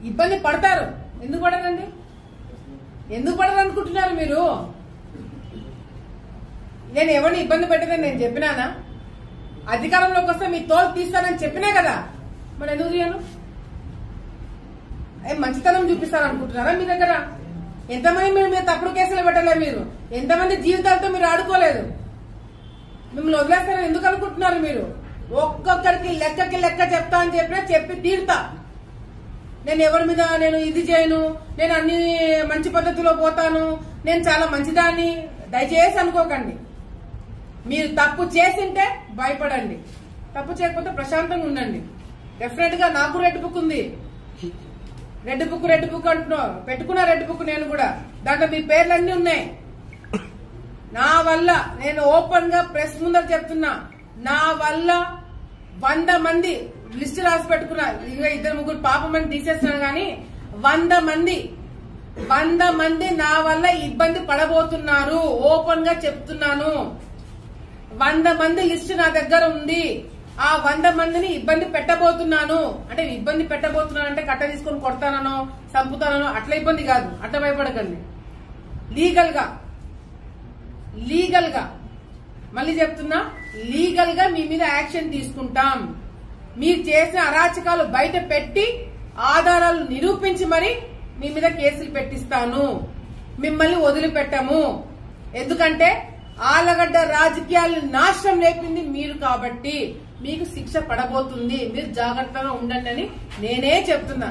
ఇబ్బంది పడతారు. ఎందుకు పడరండి? ఎందుకు పడరు అనుకుంటున్నారు మీరు? నేను ఎవరిని ఇబ్బంది పెట్టదని నేను చెప్పినానా? అధికారంలోకి వస్తే మీ తోలు తీస్తానని చెప్పినా కదా, మరి ఎందుకు తీయను? మంచితనం చూపిస్తారనుకుంటున్నారా? మీ దగ్గర ఎంతమంది మీరు తప్పుడు కేసులు పెట్టలేదు, మీరు ఎంతమంది జీవితాలతో మీరు ఆడుకోలేదు, మిమ్మల్ని వదిలేస్తారని ఎందుకు అనుకుంటున్నారు మీరు? ఒక్కొక్కరికి లెక్క చెప్తా అని చెప్పినా చెప్పి తీరుతా. నేను ఎవరి మీద నేను ఇది చేయను, నేను అన్ని మంచి పద్ధతిలో పోతాను, నేను చాలా మంచిదాన్ని దయచేసి అనుకోకండి. మీరు తప్పు చేసింటే భయపడండి, తప్పు చేయకపోతే ప్రశాంతంగా ఉండండి. డెఫినెట్ గా నాకు రెడ్ బుక్ ఉంది. రెడ్ బుక్ అంటున్నావు, పెట్టుకున్నా రెడ్ బుక్ నేను కూడా. దాంట్లో మీ పేర్లన్నీ ఉన్నాయి. నా వల్ల నేను ఓపెన్ గా ప్రెస్ ముందర చెప్తున్నా, నా వల్ల 100 మంది లిస్ట్ రాసి పెట్టుకున్నా. 2-3 పాపమని తీసేస్తున్నాను గాని 100 మంది నా వల్ల ఇబ్బంది పడబోతున్నారు. ఓపెన్ గా చెప్తున్నాను. 100 మంది లిస్ట్ నా దగ్గర ఉంది. ఆ 100 మందిని ఇబ్బంది పెట్టబోతున్నాను. అంటే ఇబ్బంది పెట్టబోతున్నాను అంటే కట్ట తీసుకొని కొడతానో చంపుతానో అట్లా ఇబ్బంది కాదు, అట్లా భయపడకండి. లీగల్ గా మళ్ళీ చెప్తున్నా, లీగల్ గా మీ మీద యాక్షన్ తీసుకుంటాం. మీరు చేసిన అరాచకాలు బయట పెట్టి ఆధారాలు నిరూపించి మరి మీ మీద కేసులు పెట్టిస్తాను. మిమ్మల్ని వదిలిపెట్టము. ఎందుకంటే ఆలగడ్డ రాజకీయాలను నాశనం లేపింది మీరు కాబట్టి మీకు శిక్ష పడబోతుంది. మీరు జాగ్రత్తగా ఉండండి అని నేనే చెప్తున్నా.